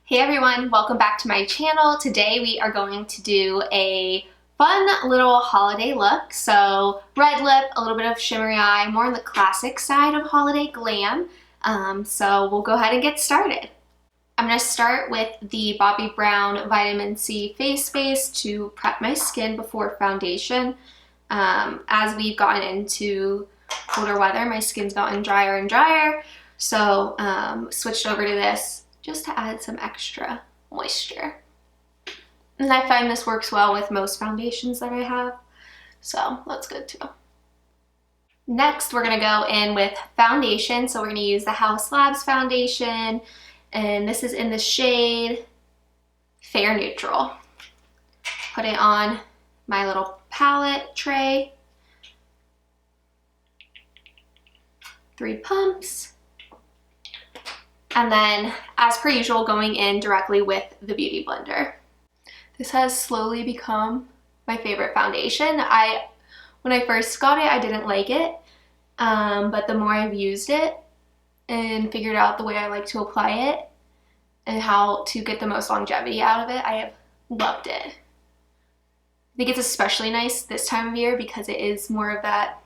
Hey everyone, welcome back to my channel. Today we are going to do a fun little holiday look. So red lip, a little bit of shimmery eye, more on the classic side of holiday glam. So we'll go ahead and get started. I'm going to start with the Bobbi Brown Vitamin C Face Base to prep my skin before foundation. As we've gotten into colder weather, my skin's gotten drier and drier. So switched over to this just to add some extra moisture. And I find this works well with most foundations that I have, so that's good too. Next, we're gonna go in with foundation. So we're gonna use the Haus foundation, and this is in the shade Fair Neutral. Put it on my little palette tray. 3 pumps. And then, as per usual, going in directly with the Beauty Blender. This has slowly become my favorite foundation. When I first got it, I didn't like it, but the more I've used it and figured out the way I like to apply it and how to get the most longevity out of it, I have loved it. I think it's especially nice this time of year because it is more of that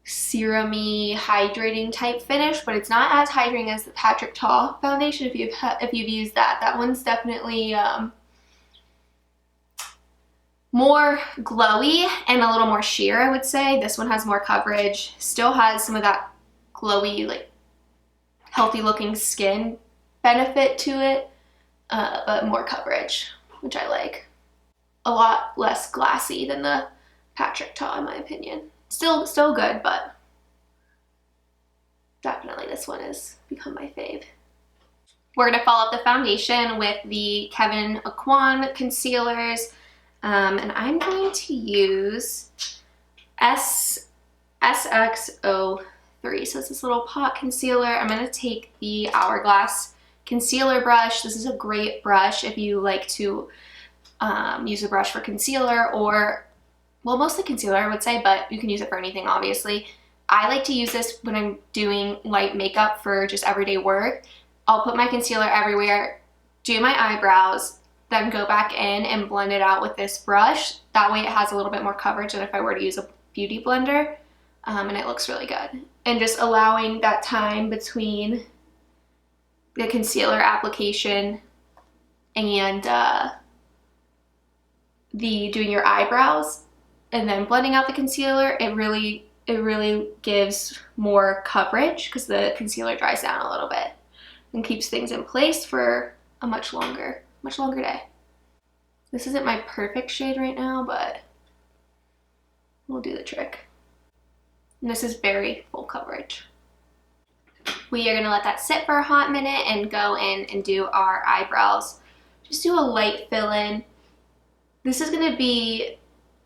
serum-y, hydrating type finish, but it's not as hydrating as the Patrick Ta foundation if you've used that. That one's definitely more glowy and a little more sheer, I would say. This one has more coverage, still has some of that glowy, like healthy looking skin benefit to it, but more coverage, which I like. A lot less glassy than the Patrick Ta in my opinion. Still good, but definitely this one has become my fave. We're going to follow up the foundation with the Kevyn Aucoin concealers, and I'm going to use SX03. So it's this little pot concealer. I'm going to take the Hourglass concealer brush. This is a great brush if you like to use a brush for concealer or, well, mostly concealer I would say, but you can use it for anything obviously. I like to use this when I'm doing light makeup for just everyday work. I'll put my concealer everywhere, do my eyebrows, then go back in and blend it out with this brush. That way it has a little bit more coverage than if I were to use a beauty blender, and it looks really good. And just allowing that time between the concealer application and doing your eyebrows and then blending out the concealer, it really gives more coverage because the concealer dries down a little bit and keeps things in place for a much longer day. This isn't my perfect shade right now, but we'll do the trick. And this is very full coverage. We are gonna let that sit for a hot minute and go in and do our eyebrows. Just do a light fill-in. This is gonna be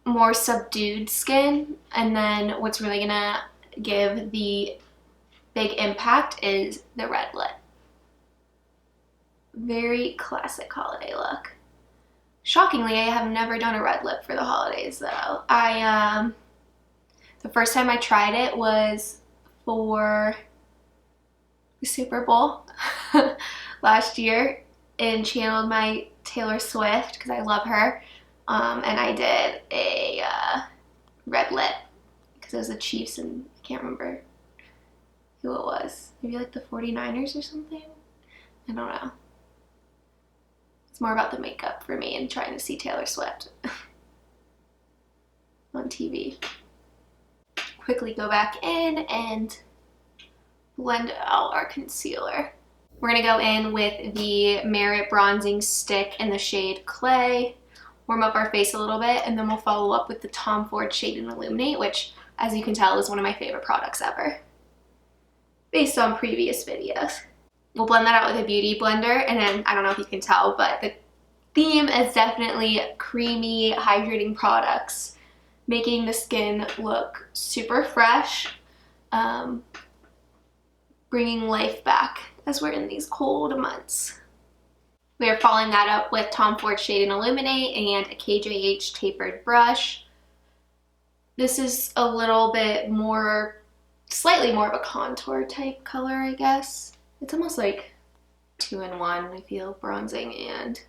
more subdued skin, and then what's really gonna give the big impact is the red lip. Very classic holiday look. Shockingly, I have never done a red lip for the holidays though. The first time I tried it was for the Super Bowl last year and channeled my Taylor Swift because I love her. And I did a red lip because it was the Chiefs and I can't remember who it was. Maybe like the 49ers or something? I don't know. It's more about the makeup for me and trying to see Taylor Swift on TV. Quickly go back in and blend out our concealer. We're going to go in with the Merit Bronzing Stick in the shade Clay. Warm up our face a little bit, and then we'll follow up with the Tom Ford shade in Illuminate, which, as you can tell, is one of my favorite products ever, based on previous videos. We'll blend that out with a beauty blender, and then, I don't know if you can tell, but the theme is definitely creamy, hydrating products, making the skin look super fresh, bringing life back as we're in these cold months. We are following that up with Tom Ford shade in Illuminate and a KJH tapered brush. This is a little bit more, slightly more of a contour type color, I guess. It's almost like 2-in-1, I feel, bronzing and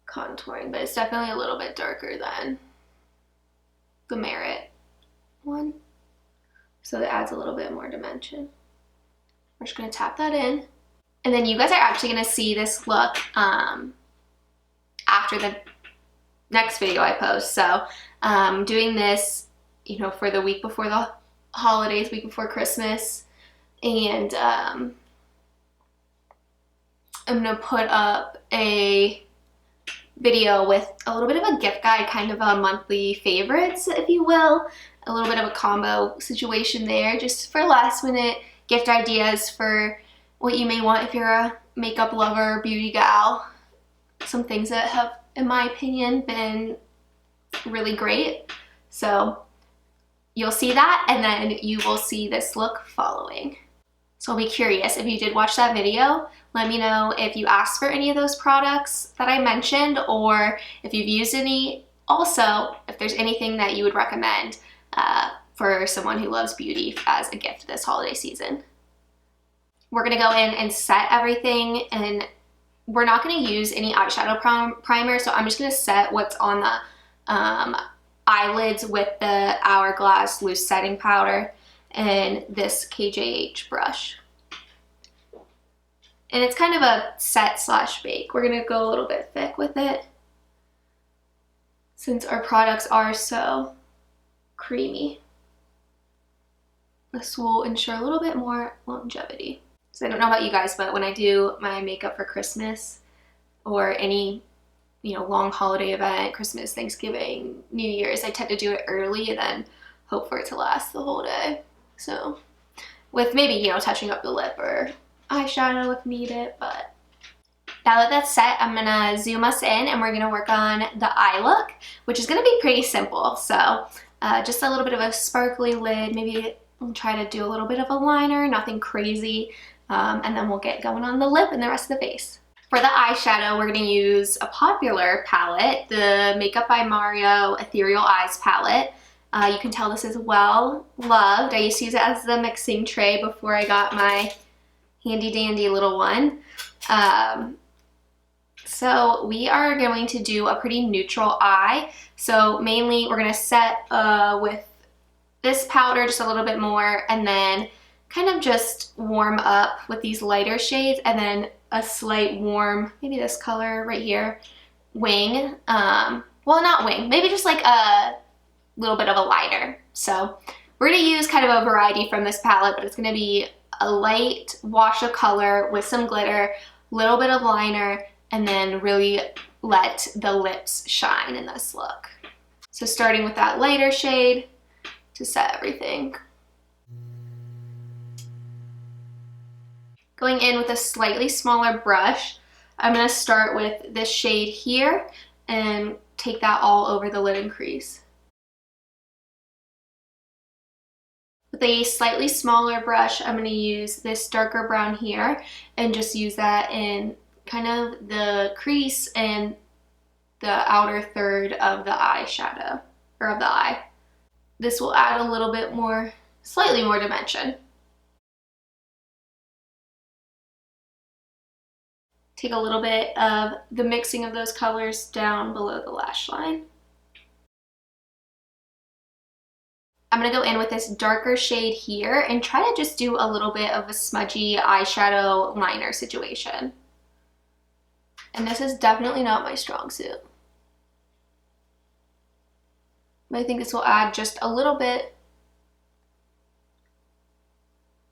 contouring, but it's definitely a little bit darker than the Merit one. So it adds a little bit more dimension. We're just gonna tap that in. And then you guys are actually gonna see this look after the next video I post. So doing this, you know, for the week before the holidays, week before Christmas. And I'm gonna put up a video with a little bit of a gift guide, kind of a monthly favorites, if you will. A little bit of a combo situation there, just for last minute gift ideas for what you may want if you're a makeup lover, beauty gal. Some things that have, in my opinion, been really great. So you'll see that, and then you will see this look following. So I'll be curious, if you did watch that video, let me know if you asked for any of those products that I mentioned, or if you've used any. Also, if there's anything that you would recommend for someone who loves beauty as a gift this holiday season. We're gonna go in and set everything, and we're not gonna use any eyeshadow primer, so I'm just gonna set what's on the eyelids with the Hourglass loose setting powder and this KJH brush. And it's kind of a set slash bake. We're gonna go a little bit thick with it since our products are so creamy. This will ensure a little bit more longevity. So I don't know about you guys, but when I do my makeup for Christmas or any, you know, long holiday event, Christmas, Thanksgiving, New Year's, I tend to do it early and then hope for it to last the whole day. So with maybe, you know, touching up the lip or eyeshadow if needed. But now that that's set, I'm gonna zoom us in and we're gonna work on the eye look, which is gonna be pretty simple. So just a little bit of a sparkly lid, maybe I'll try to do a little bit of a liner, nothing crazy, and then we'll get going on the lip and the rest of the face. For the eyeshadow, we're gonna use a popular palette, the Makeup by Mario Ethereal Eyes palette. You can tell this is well loved. I used to use it as the mixing tray before I got my handy dandy little one. So we are going to do a pretty neutral eye. So mainly we're gonna set with this powder just a little bit more, and then kind of just warm up with these lighter shades, and then a slight warm, maybe this color right here, wing. Well, not wing, maybe just like a little bit of a lighter. So we're gonna use kind of a variety from this palette, but it's gonna be a light wash of color with some glitter, little bit of liner, and then really let the lips shine in this look. So starting with that lighter shade to set everything. Going in with a slightly smaller brush, I'm gonna start with this shade here and take that all over the lid and crease. With a slightly smaller brush, I'm going to use this darker brown here and just use that in kind of the crease and the outer third of the eyeshadow, or of the eye. This will add a little bit more, slightly more dimension. Take a little bit of the mixing of those colors down below the lash line. I'm gonna go in with this darker shade here and try to just do a little bit of a smudgy eyeshadow liner situation. And this is definitely not my strong suit. But I think this will add just a little bit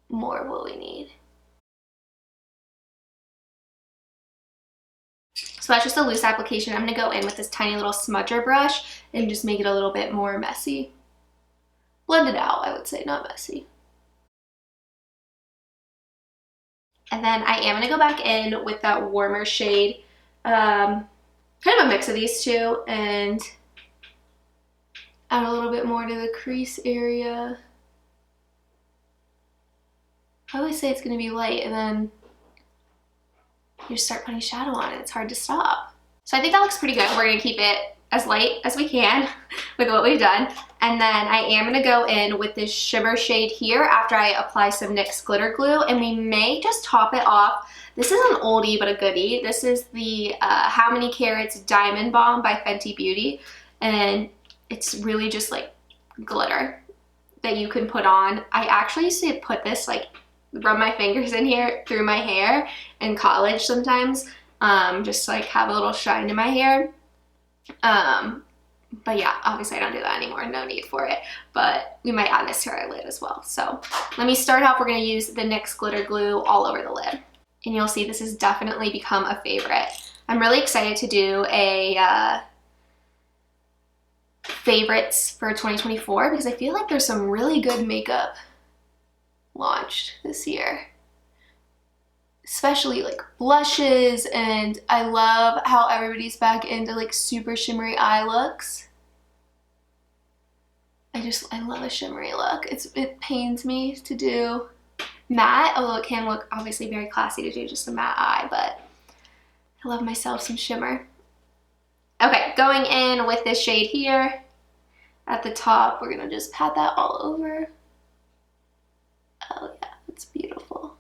more of what we need. So that's just a loose application. I'm gonna go in with this tiny little smudger brush and just make it a little bit more messy. Blended out, I would say, not messy. And then I am going to go back in with that warmer shade, kind of a mix of these two, and add a little bit more to the crease area. I always say it's going to be light, and then you just start putting shadow on it. It's hard to stop. So I think that looks pretty good. We're going to keep it as light as we can with what we've done. And then I am going to go in with this shimmer shade here after I apply some NYX Glitter Glue, and we may just top it off. This is an oldie but a goodie. This is the How Many Carats Diamond Balm by Fenty Beauty, and it's really just like glitter that you can put on. I actually used to put this, like, rub my fingers in here through my hair in college sometimes, just to, like, have a little shine in my hair. But yeah, obviously I don't do that anymore, no need for it, but we might add this to our lid as well. So let me start off. We're going to use the NYX Glitter Glue all over the lid, and you'll see this has definitely become a favorite. I'm really excited to do a favorites for 2024 because I feel like there's some really good makeup launched this year, especially like blushes, and I love how everybody's back into like super shimmery eye looks. I love a shimmery look. It pains me to do matte, although it can look obviously very classy to do just a matte eye, but I love myself some shimmer. Okay, going in with this shade here at the top, we're gonna just pat that all over. Oh yeah, that's beautiful.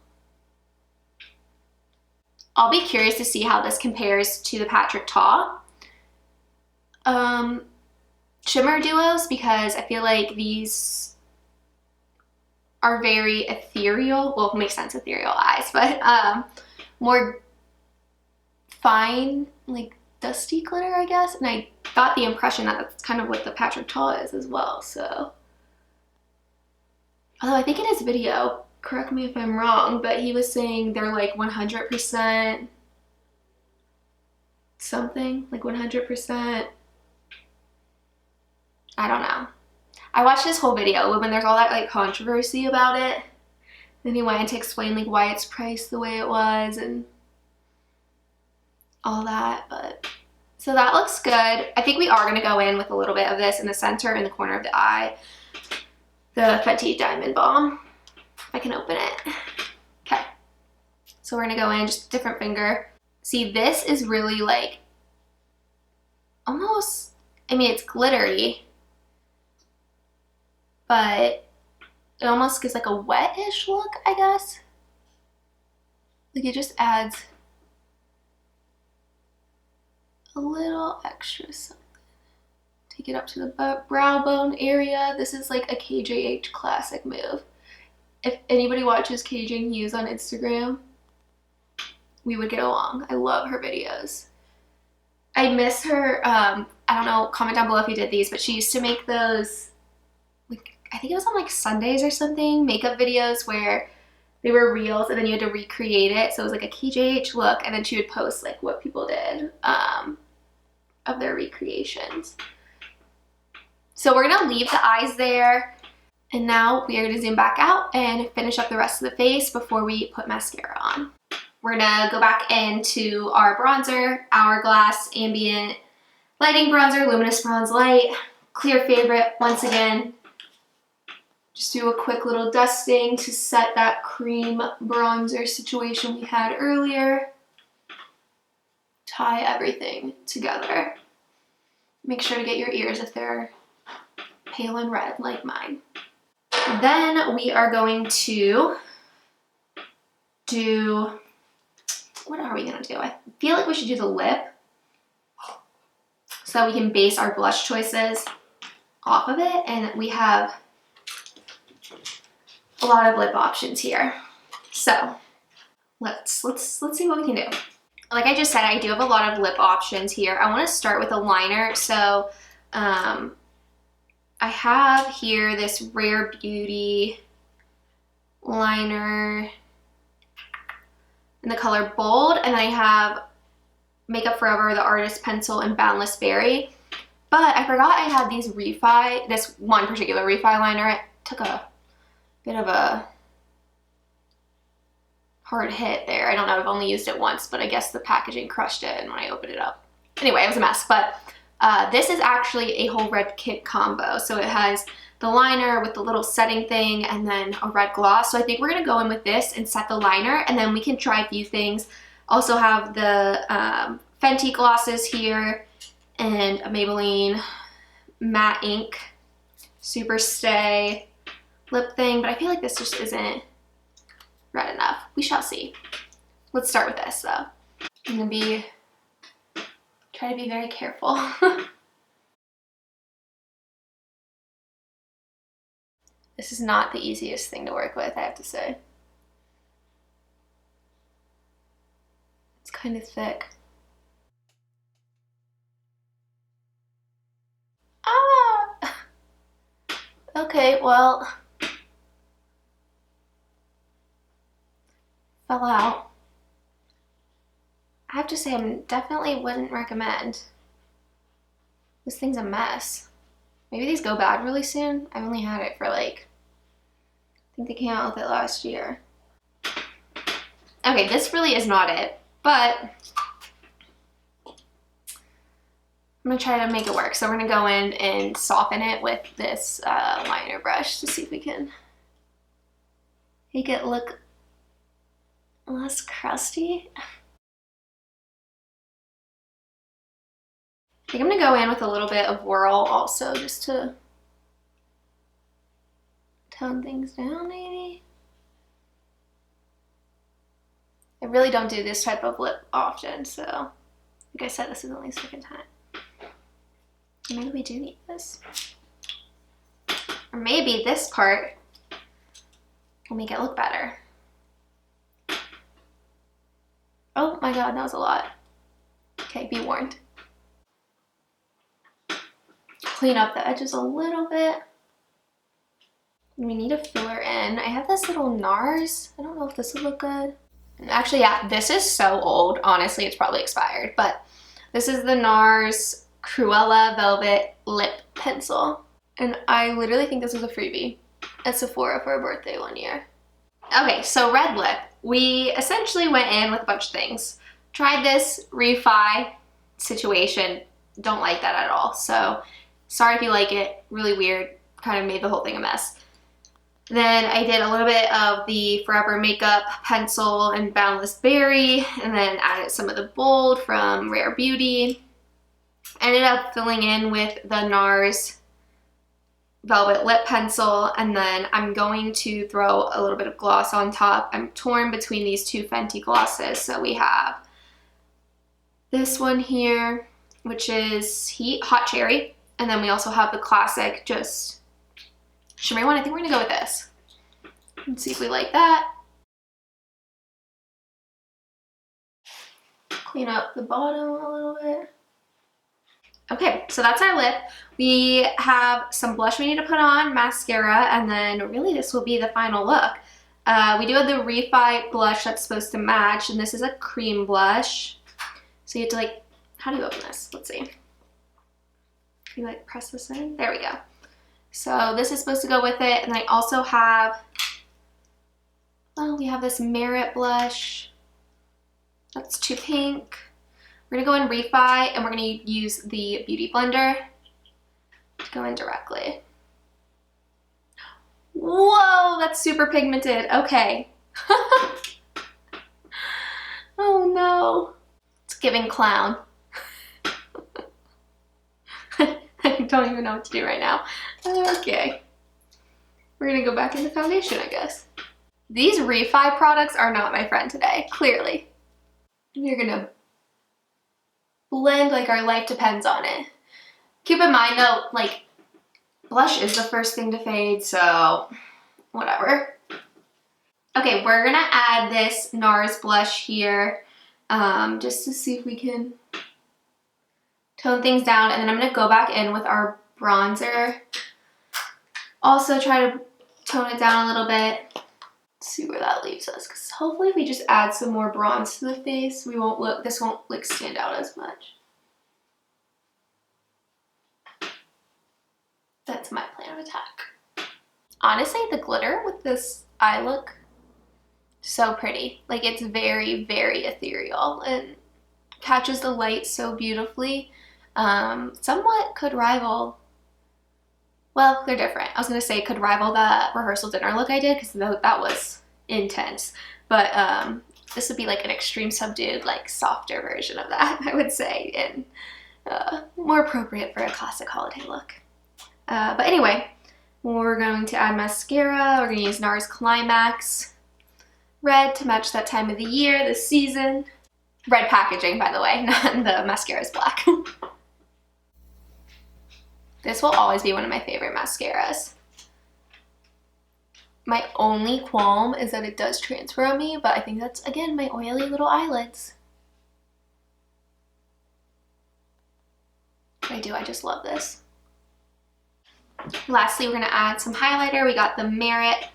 I'll be curious to see how this compares to the Patrick Ta shimmer duos, because I feel like these are very ethereal. Well, it makes sense, ethereal eyes, but more fine, like dusty glitter, I guess. And I got the impression that that's kind of what the Patrick Ta is as well. So, although I think in his video, correct me if I'm wrong, but he was saying they're like 100% something, like 100%. I don't know. I watched this whole video when there's all that like controversy about it. Then he went to explain like why it's priced the way it was and all that. But so that looks good. I think we are going to go in with a little bit of this in the center, in the corner of the eye. The Fenty Diamond Balm. If I can open it. Okay. So we're going to go in just a different finger. See, this is really like almost, I mean, it's glittery, but it almost gives like a wet-ish look, I guess. Like it just adds a little extra something. Take it up to the brow bone area. This is like a KJH classic move. If anybody watches KJ Hughes on Instagram, we would get along. I love her videos. I miss her, I don't know, comment down below if you did these, but she used to make those, like, I think it was on like Sundays or something, makeup videos where they were reels and then you had to recreate it. So it was like a KJH look, and then she would post like what people did of their recreations. So we're gonna leave the eyes there. And now we are gonna zoom back out and finish up the rest of the face before we put mascara on. We're gonna go back into our bronzer, Hourglass Ambient Lighting Bronzer, Luminous Bronze Light, clear favorite once again. Just do a quick little dusting to set that cream bronzer situation we had earlier. Tie everything together. Make sure to get your ears if they're pale and red like mine. Then we are going to do, what are we gonna do? I feel like we should do the lip so that we can base our blush choices off of it, and we have a lot of lip options here. So let's see what we can do. Like I just said, I do have a lot of lip options here. I want to start with a liner. So I have here this Rare Beauty liner in the color Bold, and I have Makeup Forever, the Artist Pencil, and Boundless Berry. But I forgot I had these Refy, this one particular Refy liner. It took a bit of a hard hit there. I don't know, I've only used it once, but I guess the packaging crushed it and when I opened it up. Anyway, it was a mess, but this is actually a whole red kit combo. So it has the liner with the little setting thing and then a red gloss. So I think we're gonna go in with this and set the liner, and then we can try a few things. Also have the Fenty glosses here, and a Maybelline Matte Ink Super Stay lip thing, but I feel like this just isn't red enough. We shall see. Let's start with this though. I'm gonna try to be very careful. This is not the easiest thing to work with, I have to say. It's kind of thick. Ah! Okay, well, fell out. I have to say, I definitely wouldn't recommend. This thing's a mess. Maybe these go bad really soon. I've only had it for like, I think they came out with it last year. Okay, this really is not it, but I'm gonna try to make it work. So we're gonna go in and soften it with this liner brush to see if we can make it look less crusty. I think I'm gonna go in with a little bit of Whirl also, just to tone things down maybe. I really don't do this type of lip often, so like I said, this is only the second time. Maybe we do need this. Or maybe this part will make it look better. Oh my god, that was a lot. Okay, be warned. Clean up the edges a little bit. We need a filler in. I have this little NARS. I don't know if this would look good. Actually, yeah, this is so old. Honestly, it's probably expired, but this is the NARS Cruella Velvet Lip Pencil. And I literally think this was a freebie at Sephora for a birthday one year. Okay, so red lip. We essentially went in with a bunch of things. Tried this Refy situation. Don't like that at all. So sorry if you like it. Really weird. Kind of made the whole thing a mess. Then I did a little bit of the Forever Makeup Pencil and Boundless Berry, and then added some of the Bold from Rare Beauty. Ended up filling in with the NARS Velvet Lip Pencil, and then I'm going to throw a little bit of gloss on top. I'm torn between these two Fenty glosses. So we have this one here, which is Hot Cherry, and then we also have the classic just shimmery one. I think we're gonna go with this. Let's see if we like that. Clean up the bottom a little bit. Okay, so that's our lip. We have some blush we need to put on, mascara, and then really this will be the final look. We do have the Refy blush that's supposed to match, and this is a cream blush. So you have to like, how do you open this? Let's see. You like press this in? There we go. So this is supposed to go with it, and I also have, we have this Merit blush. That's too pink. We're gonna go in Refy, and we're gonna use the Beauty Blender to go in directly. Whoa, that's super pigmented. Okay. Oh no. It's giving clown. I don't even know what to do right now. Okay. We're gonna go back into foundation, I guess. These Refy products are not my friend today, clearly. We're gonna blend like our life depends on it. Keep in mind though, like, blush is the first thing to fade, so whatever. Okay, we're gonna add this NARS blush here, just to see if we can tone things down, and then I'm gonna go back in with our bronzer. Also try to tone it down a little bit. See where that leaves us, because hopefully if we just add some more bronze to the face, this won't like stand out as much. That's my plan of attack. Honestly, the glitter with this eye look, so pretty. Like, it's very, very ethereal and catches the light so beautifully. Somewhat could rival, well, they're different. I was gonna say could rival the rehearsal dinner look I did, because that was intense. But this would be like an extreme subdued, like softer version of that, I would say. And more appropriate for a classic holiday look. But anyway, we're going to add mascara. We're going to use NARS Climax red to match that time of the year, this season. Red packaging, by the way, the mascara is black. This will always be one of my favorite mascaras. My only qualm is that it does transfer on me, but I think that's, again, my oily little eyelids. I just love this. Lastly, we're going to add some highlighter. We got the Merit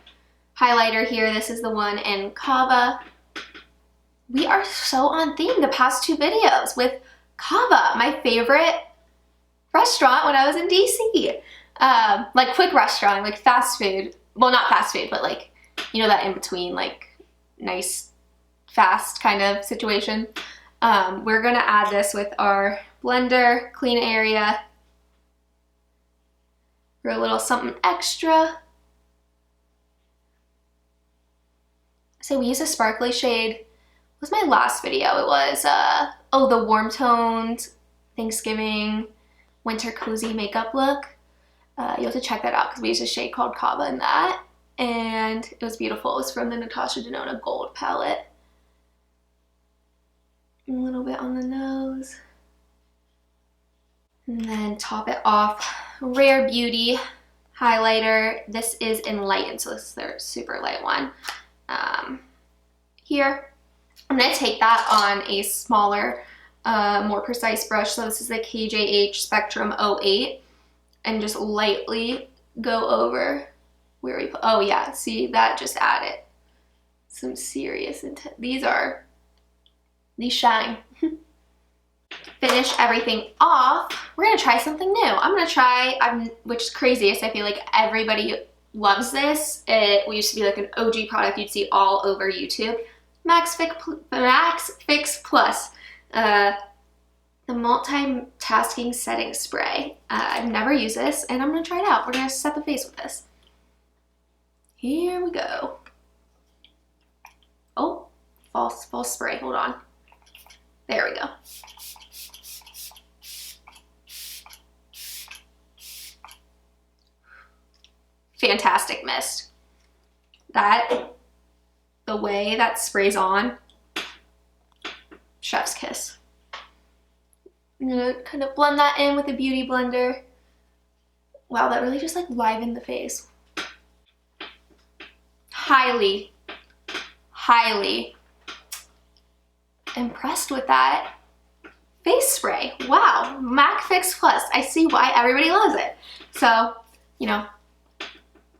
highlighter here. This is the one in Cava. We are so on theme the past 2 videos with Cava, my favorite restaurant when I was in DC. Like quick restaurant, like fast food. Well, not fast food, but like, you know, that in between, like nice, fast kind of situation. We're gonna add this with our blender, clean area, for a little something extra. So we use a sparkly shade. What was my last video? It was, oh, the warm toned Thanksgiving winter cozy makeup look. You'll have to check that out because we used a shade called Cava in that, and it was beautiful. It was from the Natasha Denona Gold palette. A little bit on the nose. And then top it off. Rare Beauty highlighter. This is Enlighten, so this is their super light one. Here. I'm going to take that on a smaller, more precise brush. So this is the KJH Spectrum 08. And just lightly go over where we put, oh yeah, see, that just added some serious intent. These shine. Finish everything off. We're gonna try something new. I'm gonna try, which is craziest, I feel like everybody loves this. We used to be like an OG product you'd see all over YouTube. Max Fix Plus. The multitasking setting spray. I've never used this, and I'm gonna try it out. We're gonna set the face with this. Here we go. Oh, false spray, hold on. There we go. Fantastic mist. The way that sprays on, chef's kiss. I'm gonna kind of blend that in with a beauty blender. Wow, that really just like livened the face. Highly impressed with that face spray. Wow, MAC Fix Plus. I see why everybody loves it. So, you know,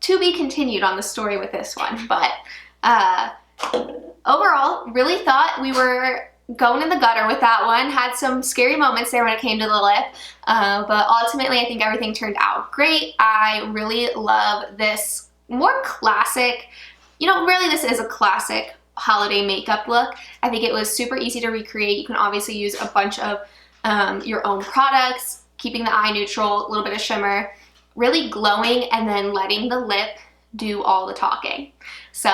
to be continued on the story with this one. But overall, really thought we were going in the gutter with that one. Had some scary moments there when it came to the lip, but ultimately I think everything turned out great. I really love this more classic, you know, really this is a classic holiday makeup look. I think it was super easy to recreate. You can obviously use a bunch of your own products, keeping the eye neutral, a little bit of shimmer, really glowing, and then letting the lip do all the talking. So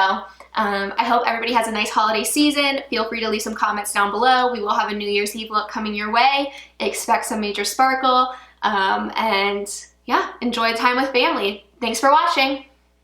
I hope everybody has a nice holiday season. Feel free to leave some comments down below. We will have a New Year's Eve look coming your way. Expect some major sparkle. And yeah, enjoy time with family. Thanks for watching.